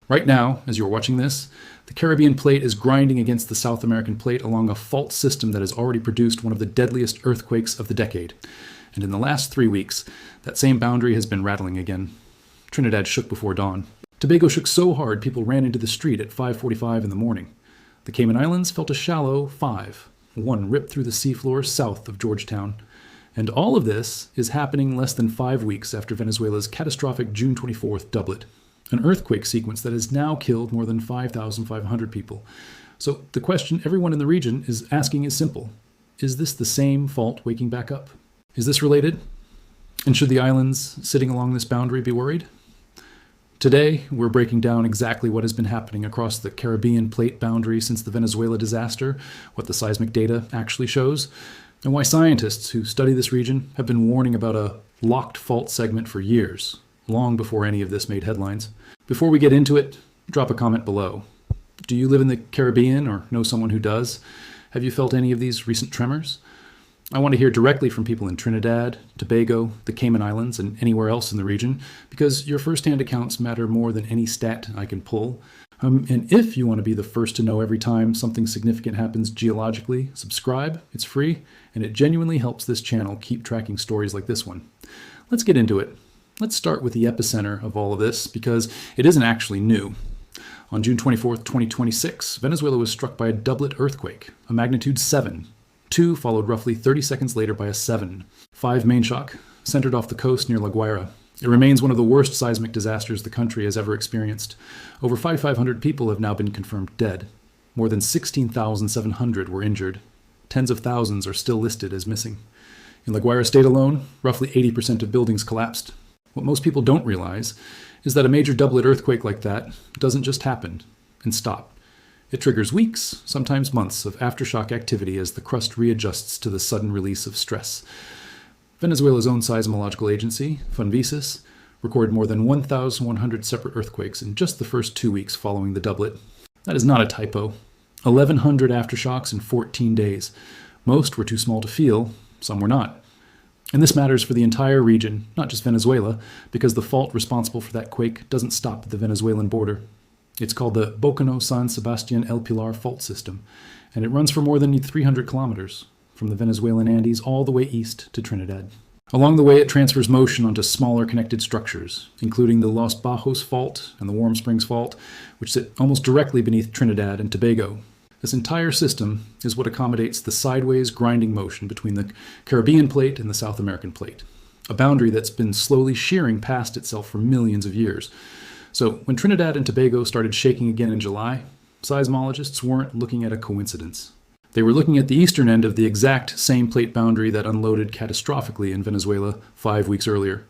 Right now, as you're watching this, the Caribbean plate is grinding against the South American plate along a fault system that has already produced one of the deadliest earthquakes of the decade. And in the last 3 weeks, that same boundary has been rattling again. Trinidad shook before dawn. Tobago shook so hard people ran into the street at 5:45 in the morning. The Cayman Islands felt a shallow 5. One ripped through the seafloor south of Georgetown. And all of this is happening less than 5 weeks after Venezuela's catastrophic June 24th doublet, an earthquake sequence that has now killed more than 5,500 people. So the question everyone in the region is asking is simple. Is this the same fault waking back up? Is this related? And should the islands sitting along this boundary be worried? Today, we're breaking down exactly what has been happening across the Caribbean plate boundary since the Venezuela disaster, what the seismic data actually shows, and why scientists who study this region have been warning about a locked fault segment for years, long before any of this made headlines. Before we get into it, drop a comment below. Do you live in the Caribbean or know someone who does? Have you felt any of these recent tremors? I want to hear directly from people in Trinidad, Tobago, the Cayman Islands, and anywhere else in the region, because your first-hand accounts matter more than any stat I can pull. And if you want to be the first to know every time something significant happens geologically, subscribe. It's free, and it genuinely helps this channel keep tracking stories like this one. Let's get into it. Let's start with the epicenter of all of this, because it isn't actually new. On June 24th, 2026, Venezuela was struck by a doublet earthquake, a magnitude 7. 2 followed roughly 30 seconds later by a 7. 5 main shock, centered off the coast near La Guaira. It remains one of the worst seismic disasters the country has ever experienced. Over 5,500 people have now been confirmed dead. More than 16,700 were injured. Tens of thousands are still listed as missing. In La Guaira state alone, roughly 80% of buildings collapsed. What most people don't realize is that a major doublet earthquake like that doesn't just happen and stop. It triggers weeks, sometimes months, of aftershock activity as the crust readjusts to the sudden release of stress. Venezuela's own seismological agency, FUNVISIS, recorded more than 1,100 separate earthquakes in just the first 2 weeks following the doublet. That is not a typo. 1,100 aftershocks in 14 days. Most were too small to feel, some were not. And this matters for the entire region, not just Venezuela, because the fault responsible for that quake doesn't stop at the Venezuelan border. It's called the Bocano San Sebastian El Pilar fault system, and it runs for more than 300 kilometers, from the Venezuelan Andes all the way east to Trinidad. Along the way, it transfers motion onto smaller connected structures, including the Los Bajos Fault and the Warm Springs Fault, which sit almost directly beneath Trinidad and Tobago. This entire system is what accommodates the sideways grinding motion between the Caribbean plate and the South American plate, a boundary that's been slowly shearing past itself for millions of years. So when Trinidad and Tobago started shaking again in July, seismologists weren't looking at a coincidence. They were looking at the eastern end of the exact same plate boundary that unloaded catastrophically in Venezuela 5 weeks earlier.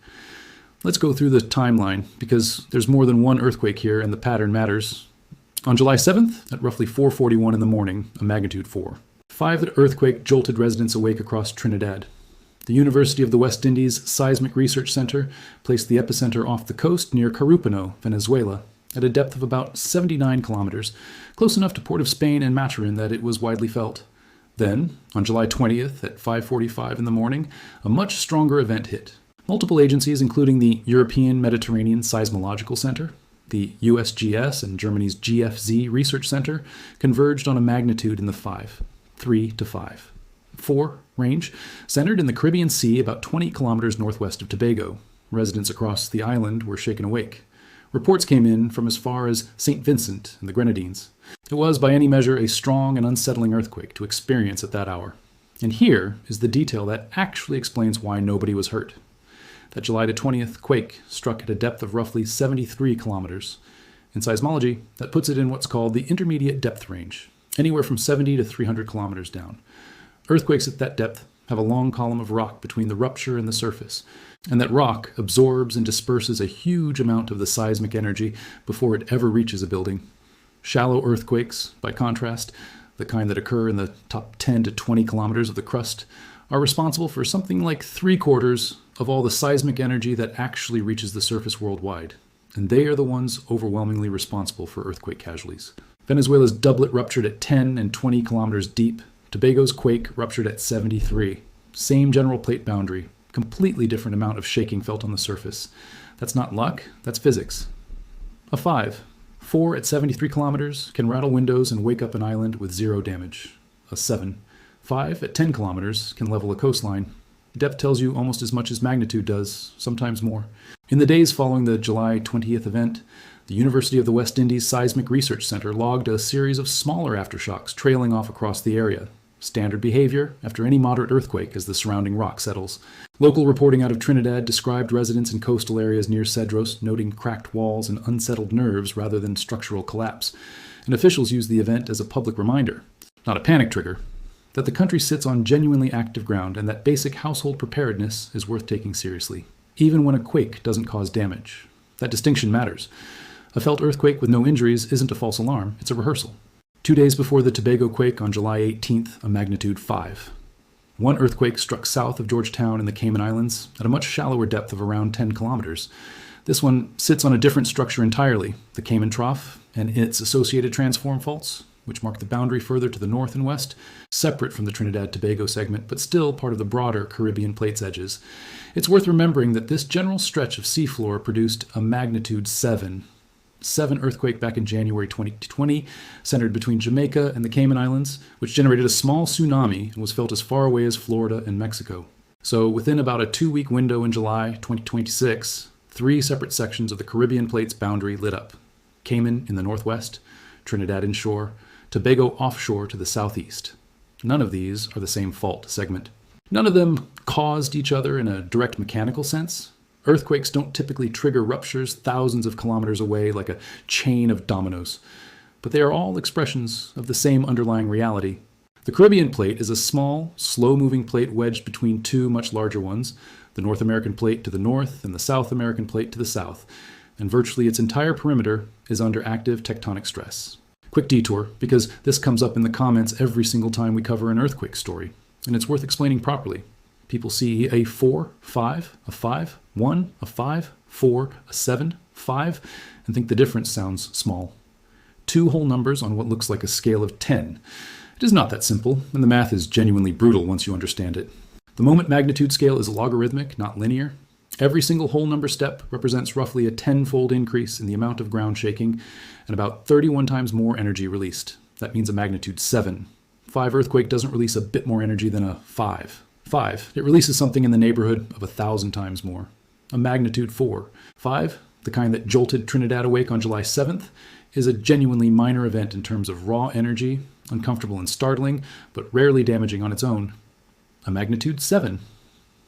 Let's go through the timeline, because there's more than one earthquake here and the pattern matters. On July 7th, at roughly 4:41 in the morning, a magnitude 4. 5 earthquake jolted residents awake across Trinidad. The University of the West Indies Seismic Research Center placed the epicenter off the coast near Carúpano, Venezuela, at a depth of about 79 kilometers, close enough to Port of Spain and Maturin that it was widely felt. Then, on July 20th at 5:45 in the morning, a much stronger event hit. Multiple agencies, including the European Mediterranean Seismological Center, the USGS and Germany's GFZ Research Center, converged on a magnitude in the 5, 3 to 5. 4 range, centered in the Caribbean Sea about 20 kilometers northwest of Tobago. Residents across the island were shaken awake. Reports came in from as far as St. Vincent and the Grenadines. It was, by any measure, a strong and unsettling earthquake to experience at that hour. And here is the detail that actually explains why nobody was hurt. That July 20th quake struck at a depth of roughly 73 kilometers. In seismology, that puts it in what's called the intermediate depth range, anywhere from 70 to 300 kilometers down. Earthquakes at that depth have a long column of rock between the rupture and the surface, and that rock absorbs and disperses a huge amount of the seismic energy before it ever reaches a building. Shallow earthquakes, by contrast, the kind that occur in the top 10 to 20 kilometers of the crust, are responsible for something like 3/4 of all the seismic energy that actually reaches the surface worldwide, and they are the ones overwhelmingly responsible for earthquake casualties. Venezuela's doublet ruptured at 10 and 20 kilometers deep. Tobago's quake ruptured at 73. Same general plate boundary, completely different amount of shaking felt on the surface. That's not luck, that's physics. A 5 4 at 73 kilometers can rattle windows and wake up an island with 0 damage. A 7. 5 at 10 kilometers can level a coastline. Depth tells you almost as much as magnitude does, sometimes more. In the days following the July 20th event, the University of the West Indies Seismic Research Center logged a series of smaller aftershocks trailing off across the area. Standard behavior after any moderate earthquake as the surrounding rock settles. Local reporting out of Trinidad described residents in coastal areas near Cedros noting cracked walls and unsettled nerves rather than structural collapse. And officials used the event as a public reminder, not a panic trigger, that the country sits on genuinely active ground and that basic household preparedness is worth taking seriously, even when a quake doesn't cause damage. That distinction matters. A felt earthquake with no injuries isn't a false alarm, it's a rehearsal. 2 days before the Tobago quake on July 18th, a magnitude 5. One earthquake struck south of Georgetown in the Cayman Islands at a much shallower depth of around 10 kilometers. This one sits on a different structure entirely, the Cayman Trough and its associated transform faults, which mark the boundary further to the north and west, separate from the Trinidad-Tobago segment, but still part of the broader Caribbean plate's edges. It's worth remembering that this general stretch of seafloor produced a magnitude 7 earthquake back in January 2020, centered between Jamaica and the Cayman Islands, which generated a small tsunami and was felt as far away as Florida and Mexico. So within about a 2-week window in July 2026, 3 separate sections of the Caribbean plate's boundary lit up. Cayman in the northwest, Trinidad inshore, Tobago offshore to the southeast. None of these are the same fault segment. None of them caused each other in a direct mechanical sense. Earthquakes don't typically trigger ruptures thousands of kilometers away like a chain of dominoes, but they are all expressions of the same underlying reality. The Caribbean plate is a small, slow-moving plate wedged between 2 much larger ones, the North American plate to the north and the South American plate to the south, and virtually its entire perimeter is under active tectonic stress. Quick detour, because this comes up in the comments every single time we cover an earthquake story, and it's worth explaining properly. People see a 4, 5, a 5, 1, a 5, 4, a 7, 5, and think the difference sounds small. 2 whole numbers on what looks like a scale of 10. It is not that simple, and the math is genuinely brutal once you understand it. The moment magnitude scale is logarithmic, not linear. Every single whole number step represents roughly a 10-fold increase in the amount of ground shaking and about 31 times more energy released. That means a magnitude 7. 5 earthquake doesn't release a bit more energy than a 5. 5, it releases something in the neighborhood of 1,000 times more. A magnitude 4. 5, the kind that jolted Trinidad awake on July 7th, is a genuinely minor event in terms of raw energy, uncomfortable and startling, but rarely damaging on its own. A magnitude 7.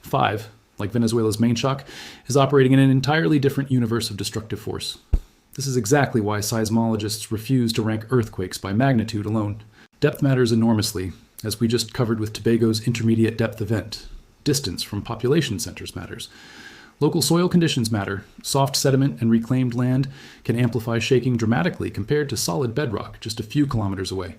5, like Venezuela's main shock, is operating in an entirely different universe of destructive force. This is exactly why seismologists refuse to rank earthquakes by magnitude alone. Depth matters enormously, as we just covered with Tobago's intermediate depth event. Distance from population centers matters. Local soil conditions matter. Soft sediment and reclaimed land can amplify shaking dramatically compared to solid bedrock just a few kilometers away.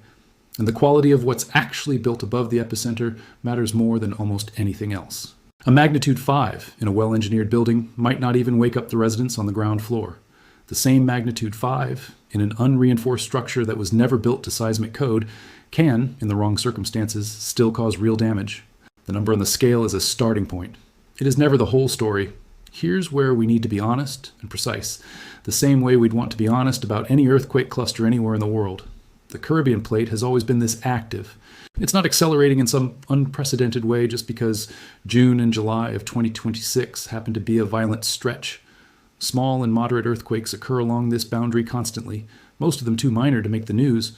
And the quality of what's actually built above the epicenter matters more than almost anything else. A magnitude 5 in a well-engineered building might not even wake up the residents on the ground floor. The same magnitude 5 in an unreinforced structure that was never built to seismic code can, in the wrong circumstances, still cause real damage. The number on the scale is a starting point. It is never the whole story. Here's where we need to be honest and precise, the same way we'd want to be honest about any earthquake cluster anywhere in the world. The Caribbean plate has always been this active. It's not accelerating in some unprecedented way just because June and July of 2026 happen to be a violent stretch. Small and moderate earthquakes occur along this boundary constantly, most of them too minor to make the news.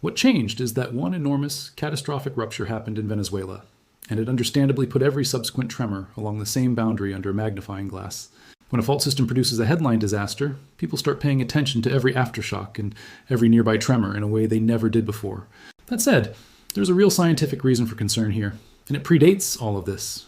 What changed is that one enormous, catastrophic rupture happened in Venezuela, and it understandably put every subsequent tremor along the same boundary under a magnifying glass. When a fault system produces a headline disaster, people start paying attention to every aftershock and every nearby tremor in a way they never did before. That said, there's a real scientific reason for concern here, and it predates all of this.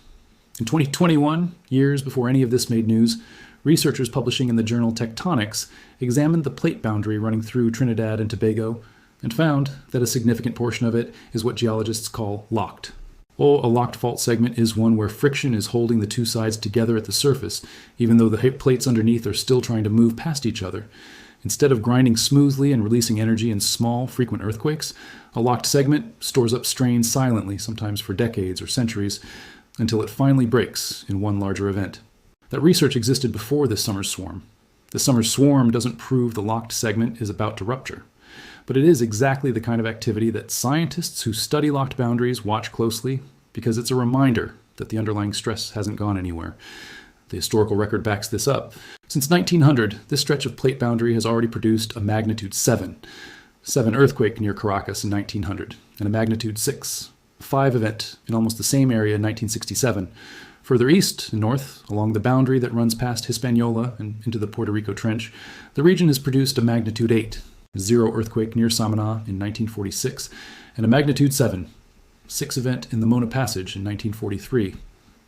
In 2021, years before any of this made news, researchers publishing in the journal Tectonics examined the plate boundary running through Trinidad and Tobago and found that a significant portion of it is what geologists call locked. A locked fault segment is one where friction is holding the 2 sides together at the surface, even though the plates underneath are still trying to move past each other. Instead of grinding smoothly and releasing energy in small, frequent earthquakes, a locked segment stores up strain silently, sometimes for decades or centuries, until it finally breaks in one larger event. That research existed before this summer's swarm. The summer swarm doesn't prove the locked segment is about to rupture. But it is exactly the kind of activity that scientists who study locked boundaries watch closely, because it's a reminder that the underlying stress hasn't gone anywhere. The historical record backs this up. Since 1900, this stretch of plate boundary has already produced a magnitude 7 earthquake near Caracas in 1900, and a magnitude 6, 5 event in almost the same area in 1967. Further east and north, along the boundary that runs past Hispaniola and into the Puerto Rico Trench, the region has produced a magnitude 8, 0 earthquake near Samana in 1946, and a magnitude 7, 6 event in the Mona Passage in 1943.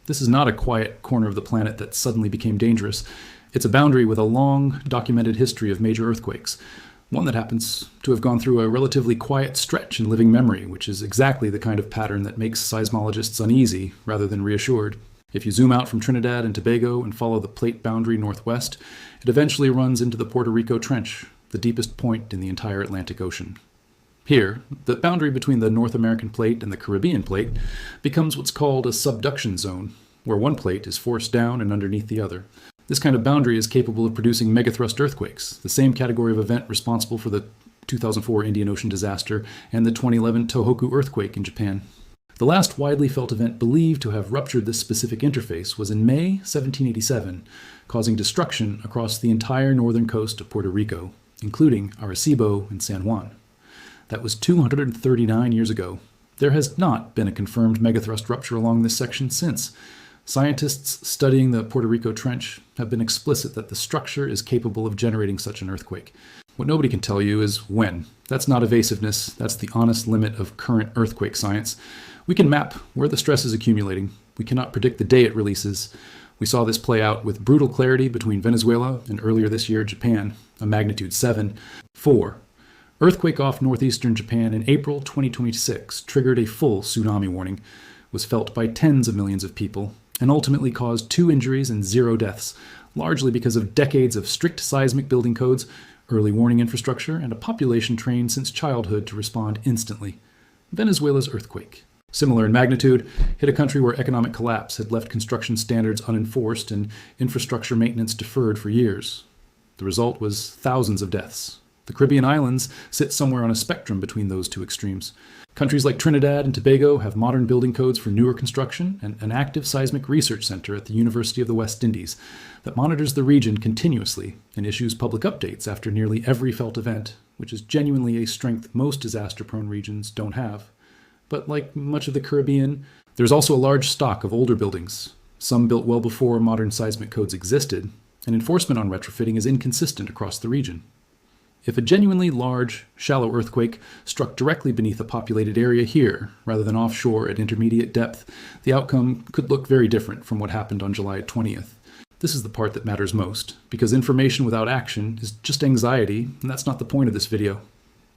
This is not a quiet corner of the planet that suddenly became dangerous. It's a boundary with a long documented history of major earthquakes, one that happens to have gone through a relatively quiet stretch in living memory, which is exactly the kind of pattern that makes seismologists uneasy rather than reassured. If you zoom out from Trinidad and Tobago and follow the plate boundary northwest, it eventually runs into the Puerto Rico Trench, the deepest point in the entire Atlantic Ocean. Here, the boundary between the North American plate and the Caribbean plate becomes what's called a subduction zone, where one plate is forced down and underneath the other. This kind of boundary is capable of producing megathrust earthquakes, the same category of event responsible for the 2004 Indian Ocean disaster and the 2011 Tohoku earthquake in Japan. The last widely felt event believed to have ruptured this specific interface was in May 1787, causing destruction across the entire northern coast of Puerto Rico, including Arecibo and San Juan. That was 239 years ago. There has not been a confirmed megathrust rupture along this section since. Scientists studying the Puerto Rico Trench have been explicit that the structure is capable of generating such an earthquake. What nobody can tell you is when. That's not evasiveness, that's the honest limit of current earthquake science. We can map where the stress is accumulating. We cannot predict the day it releases. We saw this play out with brutal clarity between Venezuela and earlier this year Japan, a magnitude 7. 4. Earthquake off northeastern Japan in April 2026 triggered a full tsunami warning, was felt by tens of millions of people, and ultimately caused 2 injuries and 0 deaths, largely because of decades of strict seismic building codes, early warning infrastructure, and a population trained since childhood to respond instantly. Venezuela's earthquake, similar in magnitude, hit a country where economic collapse had left construction standards unenforced and infrastructure maintenance deferred for years. The result was thousands of deaths. The Caribbean islands sit somewhere on a spectrum between those two extremes. Countries like Trinidad and Tobago have modern building codes for newer construction and an active seismic research center at the University of the West Indies that monitors the region continuously and issues public updates after nearly every felt event, which is genuinely a strength most disaster-prone regions don't have. But like much of the Caribbean, there's also a large stock of older buildings, some built well before modern seismic codes existed, and enforcement on retrofitting is inconsistent across the region. If a genuinely large, shallow earthquake struck directly beneath a populated area here, rather than offshore at intermediate depth, the outcome could look very different from what happened on July 20th. This is the part that matters most, because information without action is just anxiety, and that's not the point of this video.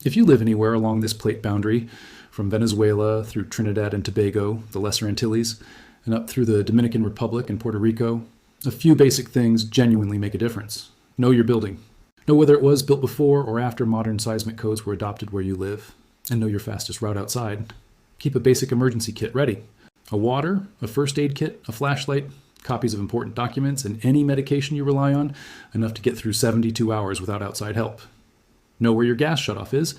If you live anywhere along this plate boundary, from Venezuela through Trinidad and Tobago, the Lesser Antilles, and up through the Dominican Republic and Puerto Rico, a few basic things genuinely make a difference. Know your building. Know whether it was built before or after modern seismic codes were adopted where you live, and know your fastest route outside. Keep a basic emergency kit ready. A water, a first aid kit, a flashlight, copies of important documents, and any medication you rely on, enough to get through 72 hours without outside help. Know where your gas shutoff is.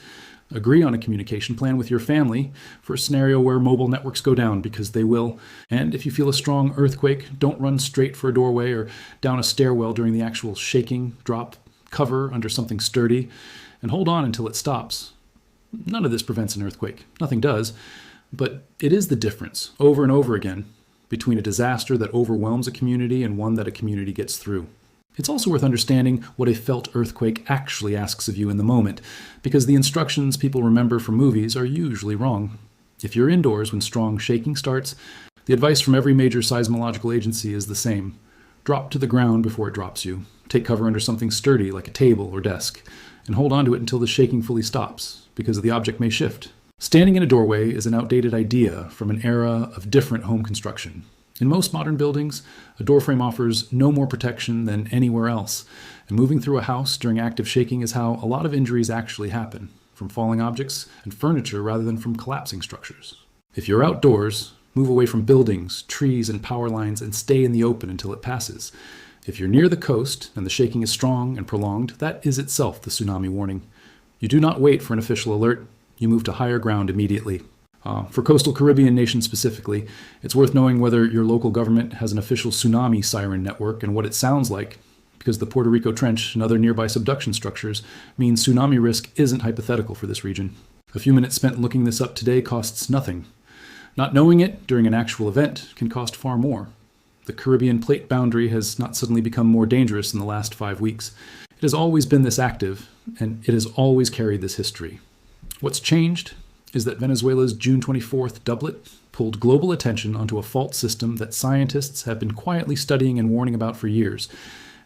Agree on a communication plan with your family for a scenario where mobile networks go down, because they will. And if you feel a strong earthquake, don't run straight for a doorway or down a stairwell during the actual shaking. Drop cover under something sturdy, and hold on until it stops. None of this prevents an earthquake. Nothing does. But it is the difference, over and over again, between a disaster that overwhelms a community and one that a community gets through. It's also worth understanding what a felt earthquake actually asks of you in the moment, because the instructions people remember from movies are usually wrong. If you're indoors when strong shaking starts, the advice from every major seismological agency is the same. Drop to the ground before it drops you. Take cover under something sturdy like a table or desk, and hold on to it until the shaking fully stops, because the object may shift. Standing in a doorway is an outdated idea from an era of different home construction. In most modern buildings, a doorframe offers no more protection than anywhere else, and moving through a house during active shaking is how a lot of injuries actually happen, from falling objects and furniture rather than from collapsing structures. If you're outdoors, move away from buildings, trees, and power lines and stay in the open until it passes. If you're near the coast and the shaking is strong and prolonged, that is itself the tsunami warning. You do not wait for an official alert. You move to higher ground immediately. For coastal Caribbean nations specifically, it's worth knowing whether your local government has an official tsunami siren network and what it sounds like, because the Puerto Rico Trench and other nearby subduction structures mean tsunami risk isn't hypothetical for this region. A few minutes spent looking this up today costs nothing. Not knowing it during an actual event can cost far more. The Caribbean plate boundary has not suddenly become more dangerous in the last 5 weeks. It has always been this active, and it has always carried this history. What's changed is that Venezuela's June 24th doublet pulled global attention onto a fault system that scientists have been quietly studying and warning about for years.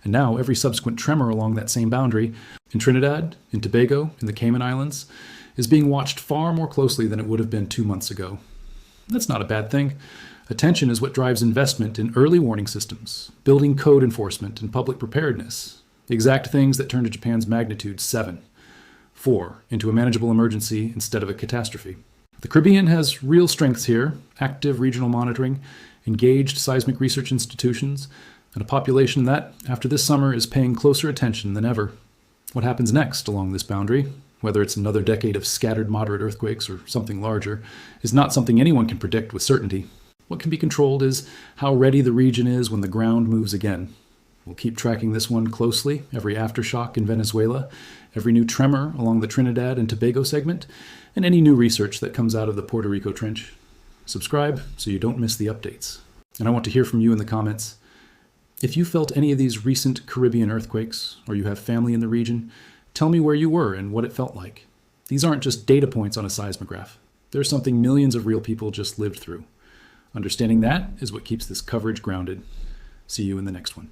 And now every subsequent tremor along that same boundary, in Trinidad, in Tobago, in the Cayman Islands, is being watched far more closely than it would have been 2 months ago. That's not a bad thing. Attention is what drives investment in early warning systems, building code enforcement, and public preparedness. The exact things that turned Japan's magnitude 4 into a manageable emergency instead of a catastrophe. The Caribbean has real strengths here: active regional monitoring, engaged seismic research institutions, and a population that, after this summer, is paying closer attention than ever. What happens next along this boundary, whether it's another decade of scattered moderate earthquakes or something larger, is not something anyone can predict with certainty. What can be controlled is how ready the region is when the ground moves again. We'll keep tracking this one closely, every aftershock in Venezuela, every new tremor along the Trinidad and Tobago segment, and any new research that comes out of the Puerto Rico Trench. Subscribe so you don't miss the updates. And I want to hear from you in the comments. If you felt any of these recent Caribbean earthquakes, or you have family in the region, tell me where you were and what it felt like. These aren't just data points on a seismograph. They're something millions of real people just lived through. Understanding that is what keeps this coverage grounded. See you in the next one.